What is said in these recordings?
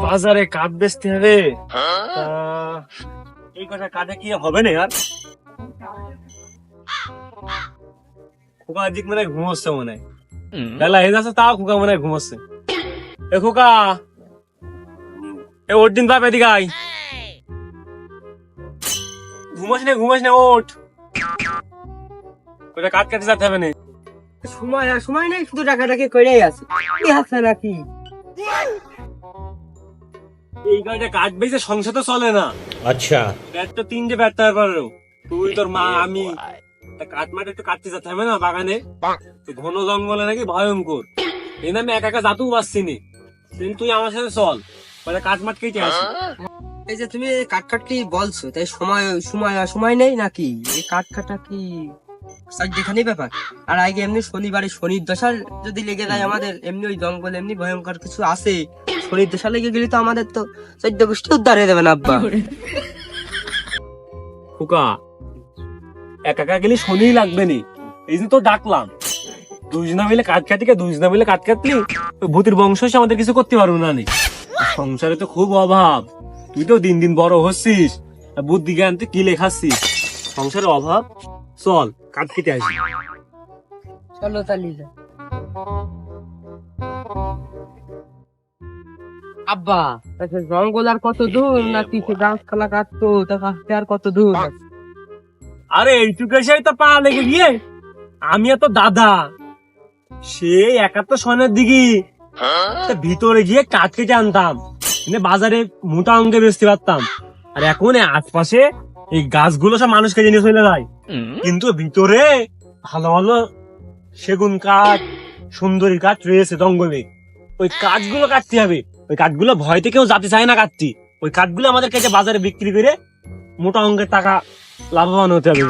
বাজারে কাঠ বেচতে হবে। এই কথা কাঠে কি হবে না আর? খোকা দিক মানে ঘুমোচ্ছে মনে হয়, বেলা হয়ে যাচ্ছে তাও খোকা মনে হয় ঘুমোচ্ছে। এ খোকা, এ ওর দিন বাপ এদিকে আয়। ঘুমাস না ওঠ, ওটা কাঠ কাটতে যেতে হবে না। সময় নেই, শুধু টাকাটাকে করেই আছে। কি আছে নাকি? এই গাড়িটা কাঠ বেচে সংসার তো চলে না। अच्छा ব্যাট তো তিনটে ব্যাট তার পারো, তুই তোর মা আমি কাঠ মাঠে একটু কাটতে যেতে হবে না বাগানে। ঘন জঙ্গলে নাকি ভয়ঙ্কর, এই নামে একা একা যাতেও পারছি নি। তুই আমার সাথে চল, কাঠ মাঠ কেটে আসি। এই যে তুমি কাঠ কাটতে বলছো, তাই সময় নেই নাকি? এই কাঠ কাটা কি যেখানে ব্যাপার? আর আগে এমনি শনিবারে শনির দশা যদি লেগে যায় আমাদের, এমনি ওই জঙ্গল এমনি ভয়ঙ্কর কিছু আছে, শনির দশা লেগে গেলে তো আমাদের তো 14 গোষ্ঠী উদ্ধার হয়ে যাবে না আব্বা। খোকা, একা একা গেলে শনি লাগবে নি, এই জন্য তো ডাকলাম। দুইজনা মিলে কাঠ কাটলি ওই ভূতির বংশ এসে আমাদের কিছু করতে পারবো না নি। সংসারে তো খুব অভাব, তুই তো দিন দিন বড় হচ্ছিস, বুদ্ধি জ্ঞান তুই কি লেখাচ্ছিস, সংসারের অভাব। চল কাঠ কেটে আসি। চলো তাহলে। আব্বা, জঙ্গল আর কত দূর নাকি? গাছপালা কাটতো তা কাটতে আর কত দূর? আরে এইটুকু এসে তো পা লেগে গিয়ে, আমি তো দাদা সে 71 সনের দিকে ভিতরে গিয়ে কাঠ কেটে আনতাম, বাজারে মোটা অঙ্কে বেচতে পারতাম। আর এখন আশপাশে এই গাছগুলো সব মানুষ কেটে নিয়ে চলে যায়, কিন্তু ভিতরে ভালো ভালো সেগুন কাঠ, সুন্দরী কাঠ রয়েছে জঙ্গলে। ওই কাঠগুলো কাটতে হবে, ওই কাঠগুলো ভয়তে কেউ যেতে চায় না কাটতে। ওই কাঠগুলো আমাদের কাছে বাজারে বিক্রি করে মোটা অঙ্কের টাকা লাভবান হতে হবে।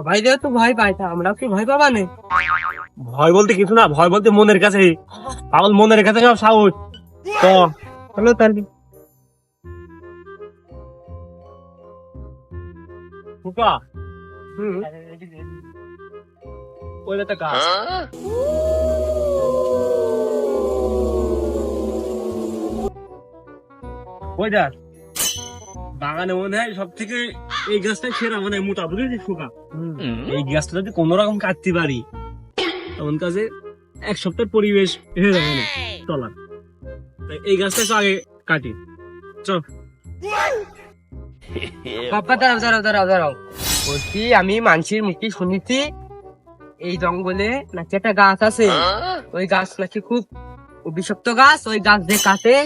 ভাই দেও তো ভয় পাই, আমরাও কি ভয় পাবা না? ভয় বলতে কিছু না, ভয় বলতে মনের কাছে, পাগল মনের কাছে সব সাহস। তো চলো তাহলে। খোকা, ওই একটা গাছ, ওই দেখ বাগানে মনে হয় সব থেকে এই গাছটাই সেরা, মানে মোটা বুঝেছিস খোকা। এই গাছটা যদি কোন রকম কাটতে পারি, এমন কাজে এক সপ্তাহ পরিবেশ হয়ে যাবে না চলার। এই গাছটা তো আগে কাটি, চল। বাবা দাঁড়াও। বলছি, আমি মানুষের মুখে শুনেছি এই জঙ্গলে নাকি একটা গাছ আছে, ওই গাছ নাকি খুব বিষাক্ত গাছ, ওই গাছ যে কাটে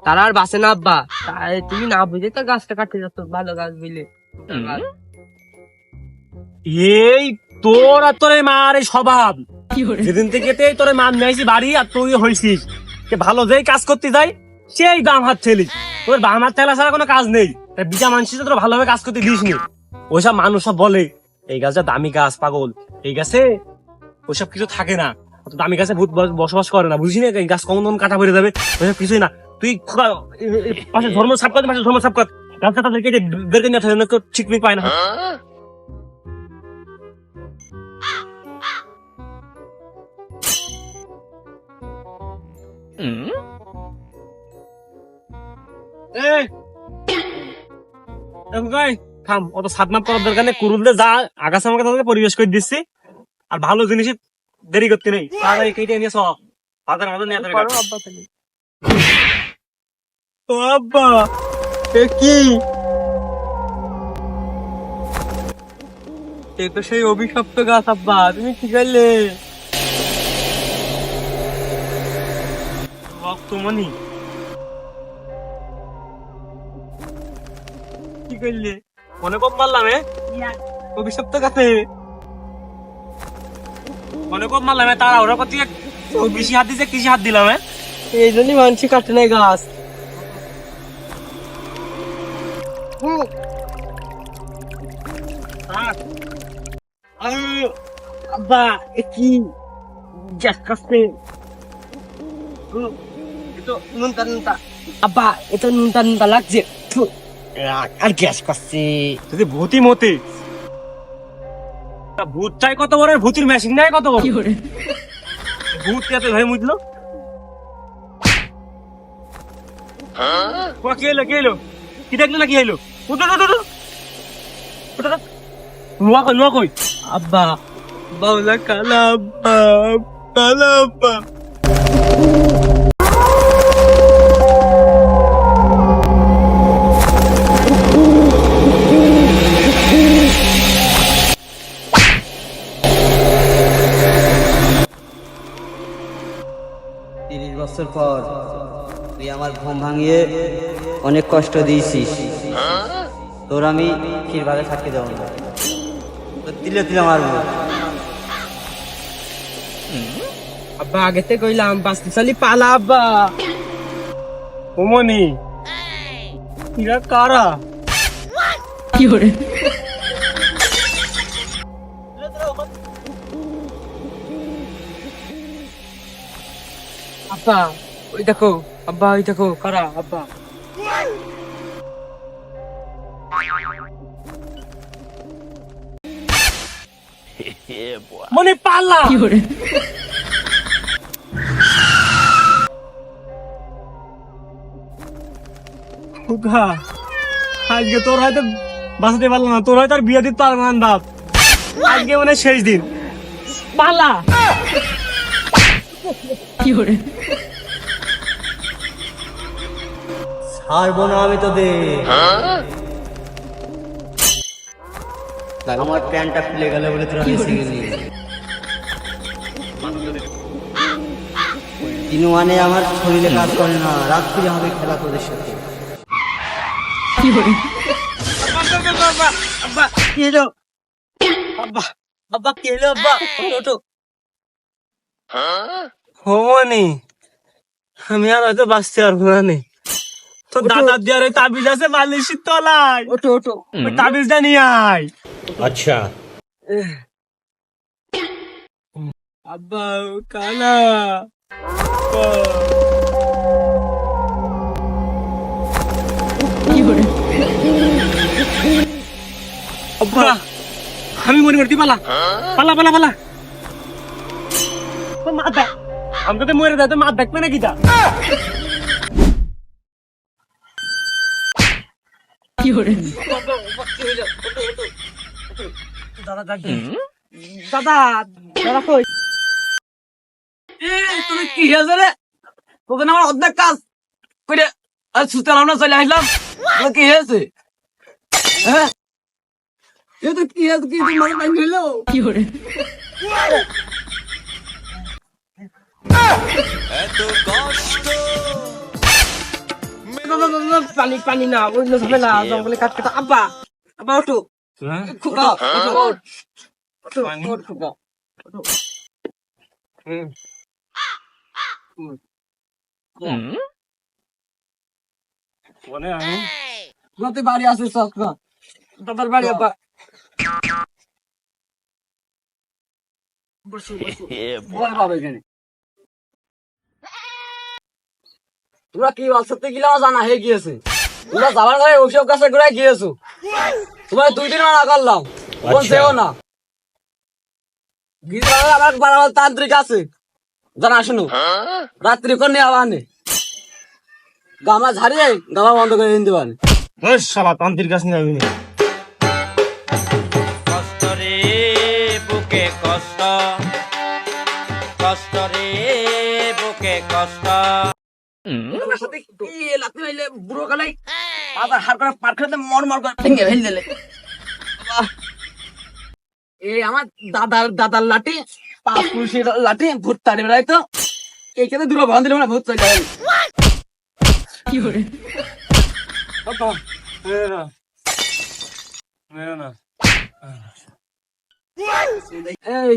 তারা আর বাঁচে না আব্বা। তাই তুমি না বুঝে তো গাছটা কাটতে যাচ্ছ, ভালো গাছ বুঝলে। এই তোর আর তোর মার এই স্বভাব, যেদিন থেকে তোর মান নিয়েছি বাড়ি আর তুই হয়েছিস ভালো, যেই কাজ করতে যাই সেই বাম হাত ঠেলি। তোর বাম হাত ঠেলা ছাড়া কোনো কাজ নেই, বিটা মানুষ তোর ভালোভাবে কাজ করতে দিস নি। ওইসব মানুষ সব বলে এই গাছটা দামি গাছ, পাগল, এই গাছে ওইসব কিছু থাকে না, দামি গাছে ভূত বসবাস করে না, বুঝিস না? এই গাছ কখন কখন কাটা পড়ে যাবে, ওইসব কিছুই না। তুই পাশে ধর্ম সাপ কর, পাশে ধর্ম সাপ কর, গাছটা তাদেরকে বেরকে নিয়ে ঠিক ঠিক পায় না। থাম, অত সাতমাপ করার দরকার নেই, কুরুলদের যা আগাছা আমাকে তাদের পরিবেশ করে দিচ্ছি। আর ভালো জিনিস দেরি করতে নেই, তাড়াতাড়ি কেটে নিয়ে সব বাজার মতো নিয়ে যাবে। ও আব্বা, এ কি? এ তো সেই অভিশপ্ত গাছ আব্বা, তুমি কি করলে? রক্তমণি কি করলে? মনে কম মারলাম অভিশপ্ত গাছে, মনে কম মারলাম তারা ওরা করতে বেশি হাত দিচ্ছে, কৃষি হাত দিলাম। এই জন্যই মানুষ কাটে নাই গাছ। আব্বা এ কি গ্যাস কাটছে? আব্বা, এটা নুনটা লাগছে, আর গ্যাস করছে। যদি ভূতি মতে ভূত চাই কত বড়, ভূতির মেশিন নাই কত বড়, ভূত এত ভয় মুজলো। কি হইলো কি হইলো? কি দেখলে না কি হইলো? উঠো উঠো উঠো উঠো। নোয়া কই নোয়া কই? আব্বা বাউলা কালা আব্বা কালা আব্বা। তিরিশ বছর পর তুই আমার ঘুম ভাঙিয়ে অনেক কষ্ট দিয়েছিস, তোর আমি ফিরভাগে থাকতে দেবো না, তোর তিলে তিলে মারবো। আব্বা আগে থেকে কইলাম বাঁচতে চালি পালা আব্বা। ওমনি এরা কারা? আব্বা ওই দেখো, আব্বা ওই দেখো কারা আব্বা। মনে পাল্লা খুকা, আজকে তোর হয়তো বাঁচাতে পারলো না, তোর হয়তো আর বিয়ে দিতে পারবো না বাপ। আজকে মানে শেষ দিন। পালা ছাড়বো না আমি তোদের। আমার প্যান্টটা খুলে গেল বলে তোরা বেঁচে গেলি। দিনু মানে আমার শরীরে কাজ করে না, রাত্রি হবে খেলা তোদের সাথে। আব্বা কি হলো? আব্বা আব্বা কি হলো আব্বা? ওঠো হোমনি আমি আর হয়তো বাঁচতে পারবো না নে। তোর দাদার দেওয়ার ওই তাবিজ আছে বালিশের তলায়, ওঠো ওঠো। ওই তাবিজটা নিয়ে আয়। আচ্ছা আব্বা কালা আব্বা আমি মনে করতে পালা পালা পালা পালা। মা দেখ আমি তো মরে যাই, তো মা দেখবে নাকি? যা দাদা দাদা দাদা কই? তুমি কি হয়েছে রে? তোদের আমার অর্ধেক কাজ করে আর সুতরাং না চলে আসলাম। কি হয়েছে? হ্যাঁ এ তো কি হয়েছে? কি তোমার টাইম হইলো? পানি পানি না অন্য ঝামেলা, জঙ্গলে কাট কাটা। আব্বা আব্বা ওঠো। খুকা ওঠো ওঠো ওঠো খুকা ওঠো। তুই বাড়ি আসিস দাদার বাড়ি আব্বা। বসো বসো ভয় পাবে এখানে। তোমরা কি বালসাতে গিলাম জানা হয়ে গিয়েছে। তোমরা যাবার ঘরে ওইসব গাছে ঘুরে গিয়েছো। তোমার 2 দিন না করলাম বলছেও না। গিয়ে আমার বাড়াবার তান্ত্রিক আছে জানা, শুনো রাত্রি করে নিয়ে আবানে গামা ঝাড়িয়ে গামা বন্ধ করে দিতে পারে। শালা তান্ত্রিক কাছে নিয়ে যাবি না। কষ্ট রে বুকে কষ্ট, কষ্ট রে বুকে কষ্ট। আমার সাথে কি লাথি মাইলে বুড়ো কালাই আবার হার করে পার খেতে মর মর করে ভেঙে ফেল দিলে। এই আমার দাদার লাঠি, 5 পুরুষের লাঠি, ভূত তাড়ি বেড়াই তো এইখানে দূরে বাঁধ দিলে ভূত চলে যাবে। এই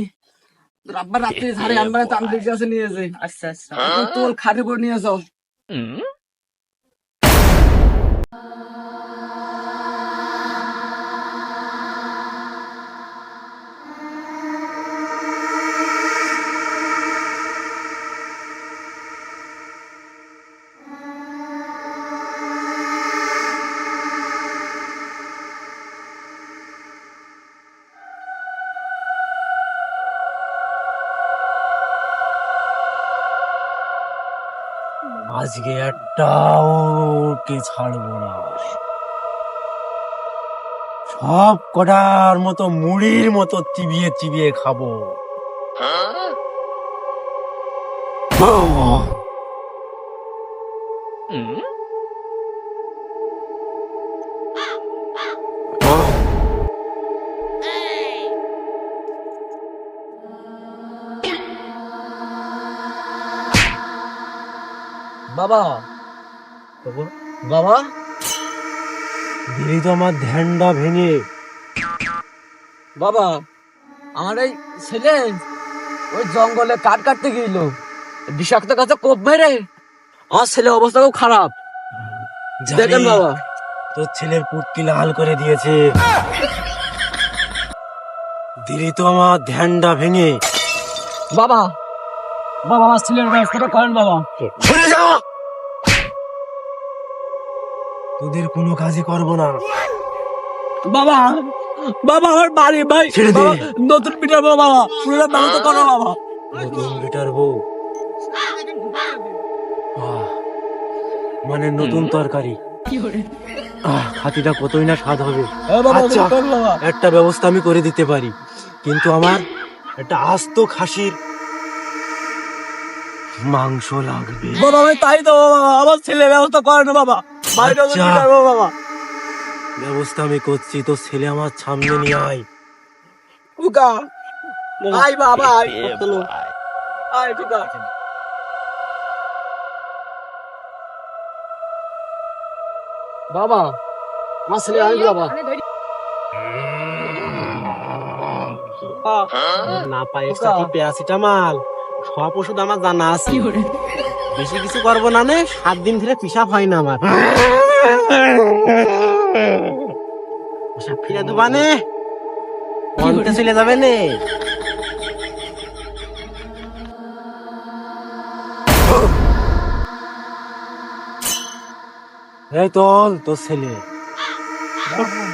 আব্বা রাত্রি ঝাড়ে আনবারে তান্ত্রিক কাছে নিয়েছে। আচ্ছা আচ্ছা তোর খাটে পর নিয়ে যাও। আজকে একটাও কে ছাড়বো না, সব কটার মতো মুড়ির মতো চিবিয়ে চিবিয়ে খাবো। বাবা, বাবা, দিলি তো আমার ধ্যানটা ভেঙে। বাবা, আমার এই ছেলে ওই জঙ্গলে কাঠ কাটতে গেল, বিষাক্ত গাছে কোপ মেরে আমার ছেলে অবস্থা খুব খারাপ। দেখেন জানি, বাবা, তোর ছেলের পুটকি লাল করে দিয়েছে। দিলি তো আমার ধ্যানটা ভেঙে। বাবা, বাবা, আমার ছেলের ব্যবস্থাটা করেন বাবা। সরে যা, তোদের কোনো কাজই করবো না। বাবা, বাবা, আমার বাড়ি ভাই, ছেড়ে দে। বাবা, নতুন পিঠার বউ বাবা, পুরো ব্যবস্থা করো বাবা। নতুন বেটার বউ, আহ, মানে নতুন তরকারি। খাতিটা কতই না স্বাদ হবে। আচ্ছা, একটা ব্যবস্থা আমি করে দিতে পারি, কিন্তু আমার একটা আস্ত খাসির মাংস লাগবে। বাবা, আমি তাই তো বাবা, আমার ছেলে ব্যবস্থা করেন বাবা, বাড়ি নতুন আচ্ছা। পিঠার বউ বাবা। ব্যবস্থা আমি করছি, তো ছেলে আমার সামনে নিয়ে আয়। কুকা, আয় বাবা, আয়, চলো, আয় কুকা। বাবা, আমার ছেলে আয় বাবা। না পাই এক্সট্রা কি প্যারাসিটামল, সব ওষুধ আমার জানা আছে। বেশি কিছু করবো না, 7 দিন ধরে পিসাব হয় না আমার। ওসব ফিরে দেবা নে, মনতে চলে যাবে নে। এই তোল তোর ছেলে,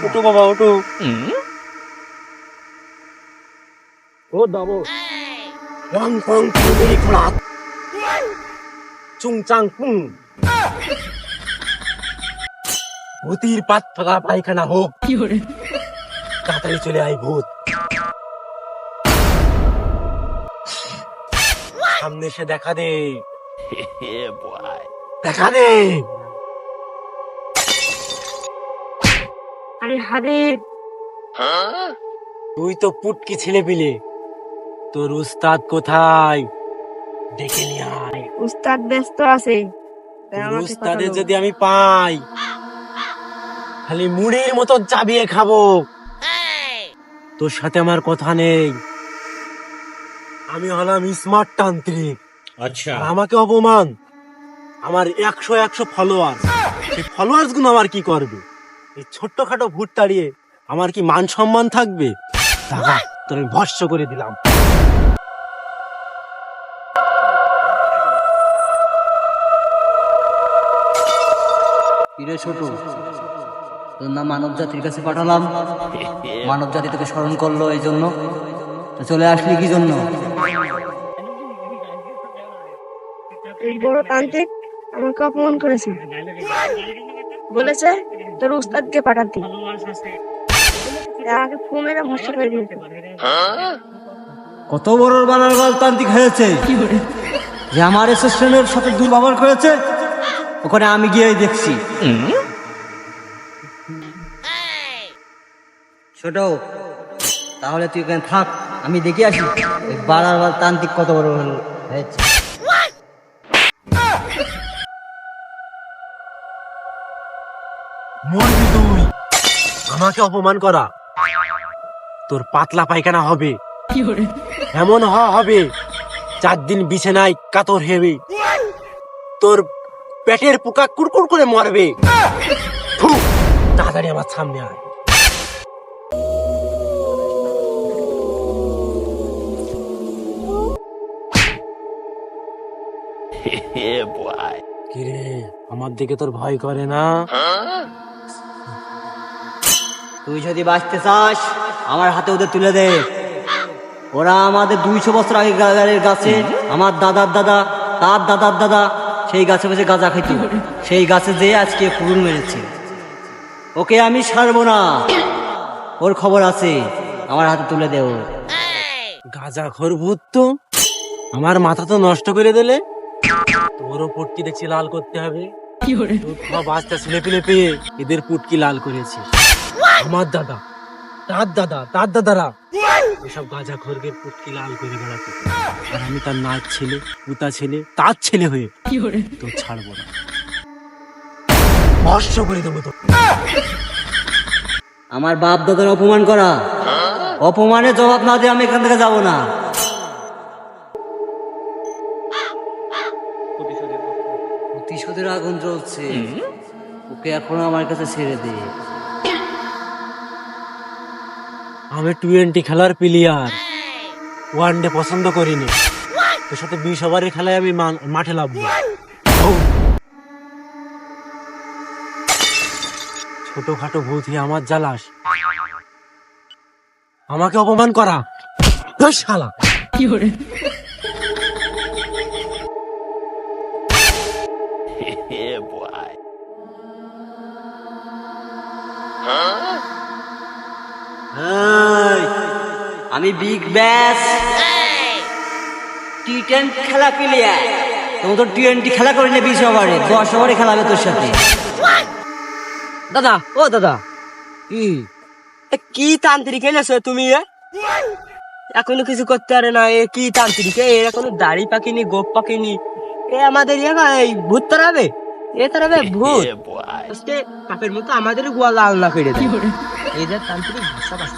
উঠো বাবা উঠো। ও দাবো রং ফং ফুলি খোলাত চুং চাং পুং, ভূতির পাত ফাঁকা পায়খানা হোক, তাড়াতাড়ি চলে আয় ভূত। সামনে এসে দেখা দে, দেখা দে। আরে হারে, তুই তো পুটকি ছেলে পিলে, তোর উস্তাদ কোথায়? ডেকে নিয়ে আয়। উস্তাদ ব্যস্ত আছে, তাই তোর আমাকে উস্তাদের পাঠালো। যদি আমি পাই, খালি মুড়ির মতো চাবিয়ে খাবো। তোর সাথে আমার কথা নেই, আমি হলাম স্মার্ট তান্ত্রিক। আচ্ছা, আর আমাকে অপমান, আমার 100 ফলোয়ার, সেই ফলোয়ার্স গুলো আমার কি করবে? এই ছোট্টখাটো ভূত তাড়িয়ে আমার কি মান সম্মান থাকবে? দাদা, তোর আমি ভস্য করে দিলাম। কিরে ছোট, তোর নাম মানব জাতির কাছে পাঠালাম, মানব জাতি তোকে স্মরণ করলো, এই জন্য তো চলে আসলি কি জন্য? এই বড় তান্ত্রিক আমাকে অপমান করেছে, বলেছে তোর উস্তাদকে পাঠাতে, তাই আমাকে ফু মেরে ভস্য করে দিয়েছে। কত বড় বানার তান্ত্রিক হয়েছে যে আমার অ্যাসিস্ট্যান্টের সাথে দুর্ব্যবহার করেছে, ওখানে আমি গিয়ে দেখছি। ছোট, তাহলে তুই এখানে থাক, আমি দেখে আসি ওই বাড়ার তান্ত্রিক কত বড় হয়েছে। মরবি তুই, আমাকে অপমান করা। তোর পাতলা পায়খানা হবে, এমন হওয়া হবে 4 দিন বিছানায় কাতর হেবে, তোর পেটের পোকা কুড়কুড় করে মরবে। ফু, তাড়াতাড়ি আমার সামনে আয়। কিরে, আমার দিকে তোর ভয় করে না? তুই যদি বাঁচতে চাস আমার হাতে ওদের তুলে দে। ওরা আমাদের 200 বছর আগের গাছে আমার দাদার দাদা, তার দাদার দাদা সেই গাছে বসে গাঁজা খাইতো, সেই গাছে যেয়ে আজকে কুড়ুল মেরেছে। ওকে আমি ছাড়বো না, ওর খবর আছে, আমার হাতে তুলে দেও। গাঁজাখোর ভূত তো আমার মাথা তো নষ্ট করে দিলে। তোরও পুটকি দেখছি লাল করতে হবে। তোর সব বাচ্চা ছেলে পেলে পেয়ে এদের পুটকি লাল করেছে। আমার দাদা, তার দাদা, তার দাদারা এসব গাঁজাখোরকে পুটকি লাল করে বেড়াতো, আর আমি তার নাচ ছেলে, পুতা ছেলে, তার ছেলে হয়ে তোর ছাড়বো না, ভস্ম করে দেবো তো। আমার বাপ দাদার অপমান করা, অপমানের জবাব না দিয়ে আমি এখান থেকে যাবো না। প্রতিশোধের আগুন জ্বলছে, ওকে এখন আমার কাছে ছেড়ে দে। আমি 20 খেলার প্লেয়ার, ওয়ানডে পছন্দ করিনি। তোর সাথে 20 ওভারের খেলায় আমি মাঠে নামবো। ছোটখাটো ভূত হয়ে আমার জ্বালাস, আমাকে অপমান করা, ধুর শালা। এই, আমি বিগ ব্যাস টি10 খেলা প্লেয়ার। তুমি তো টি20 খেলা করি না, 20 ওভারে 10 ওভারে খেলাবে তোর সাথে। দাদা, ও দাদা, কি তান্ত্রিক এনেছো তুমি? এখনো কিছু করতে পারে না, এ কি তান্ত্রিক? এর এখনো দাড়ি পাকিনি, গোপ পাকিনি। এ আমাদের এই ভূত তারাবে, এ তারাবে ভূত। আজকে পাপের মতো আমাদের গোয়া লাল না করে দেয়। এদের তান্ত্রিক ভাষা ভাষা।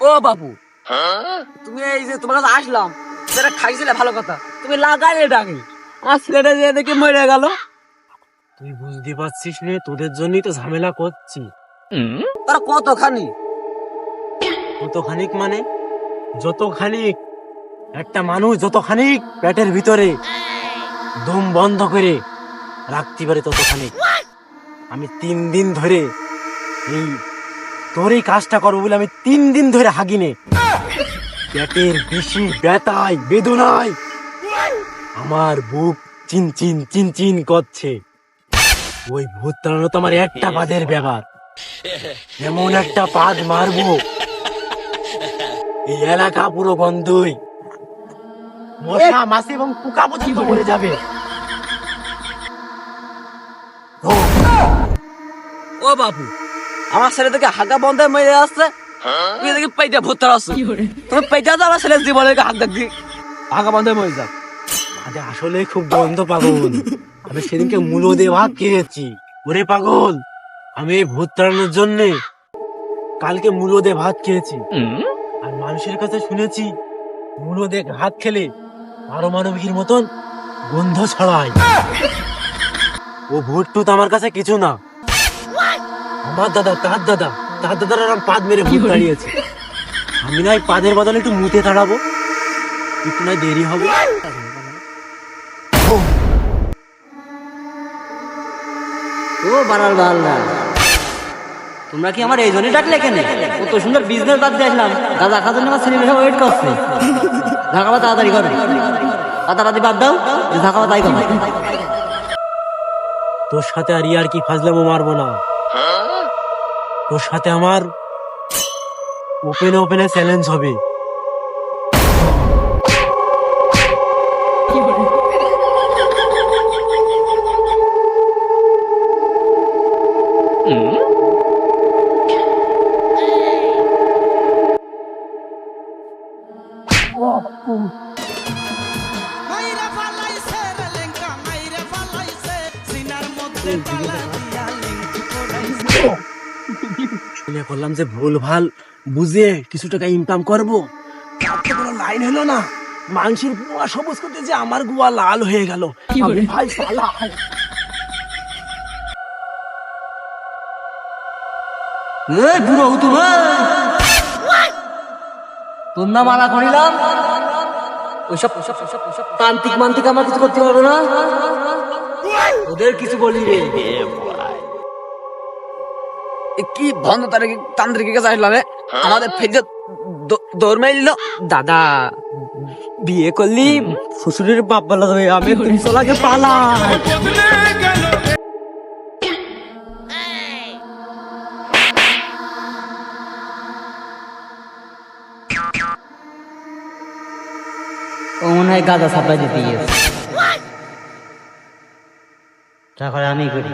ও বাবু, তুমি এই যে তোমার কাছে আসলাম, যেটা খাইছিলে ভালো কথা, তুমি লাগাইলে ডাকি, আর ছেলেটা যে দেখে মরে গেল। তুই বুঝতে পারছিস রে, তোদের জন্যই তো ঝামেলা করছি। তারা কতখানি? কতখানিক মানে যতখানিক একটা মানুষ যতখানিক পেটের ভিতরে দম বন্ধ করে রাখতে পারে ততখানিক। আমি 3 দিন ধরে এই তোর এই কাজটা করবো বলে আমি 3 দিন ধরে হাগিনে, পেটের বেশি ব্যথায় বেদনায় আমার বুক চিনচিন চিনচিন করছে। ওই ভূত তাড়ানো তো আমার একটা পাদের ব্যাপার। এমন একটা পাদ মারবো এই এলাকা পুরো গন্ধই, মশা মাছি এবং পোকা পর্যন্ত মরে যাবে। ও বাবু, আমার ছেলে থেকে হাগা বন্ধ মেরে আসছে, তুই দেখি পেটে ভূত আসছে, তুমি পেটে তো আমার ছেলের জীবনের হাত দেখি হাগা বন্ধ মরে যাও। আরে আসলে খুব গন্ধ পাগল, আমি সেদিনকে মূলো দিয়ে ভাত খেয়েছি। ওরে পাগল, আমি এই ভূত তাড়ানোর জন্যে কালকে মূলো দিয়ে ভাত খেয়েছি। আর মানুষের কাছে শুনেছি মূলো দিয়ে ভাত খেলে পারমাণবিকের মতন গন্ধ ছড়ায়। ও ভূত টুত আমার কাছে কিছু না। আমার দাদা, তার দাদা, তার দাদার আর পাদ মেরে ভূত তাড়িয়েছে। আমি না এই পাদের বদলে একটু মুতে তাড়াবো, একটু না দেরি হবে। ও বাড়ার বাল্লা, তোমরা কি আমার এই জন্যই ডাকলে কেন? কত সুন্দর বিজনেস বাদ দিয়ে আসলাম, দাদা খাজুন আমার ছেলে মেয়ে ওয়েট করছে। ঢাকাবা তাড়াতাড়ি করো, পাতাপাতি বাদ দাও, ঢাকাবা তাই করো। তোর সাথে আর ইয়ার কি ফাজলামো মারবো না। তোর সাথে আমার ওপেনে চ্যালেঞ্জ হবে। মনে করলাম যে ভুল ভাল বুঝে কিছু টাকা ইনকাম করবো, কোনো লাইন হলো না। মানুষের গুয়া সবুজ করতে যে আমার গুয়া লাল হয়ে গেল। ভাই শালা, বুড়ো তুমি তোর না মানা করিলাম, ওইসব তান্ত্রিক মান্ত্রিক আমার কিছু করতে পারবে না। ওদের কিছু বলি রে, কি ভন্ড তান্ত্রিকের কাছে আসলাম, আমাদের ফেজত দৌড় মাইল দাদা বিয়ে করলি শ্বশুরের বাপ বলা যাবে আমি তুমি চলাকে পালা ও মনে হয় গাঁদা সাপ্লাই দিতে গিয়েছে তারপরে আমি করি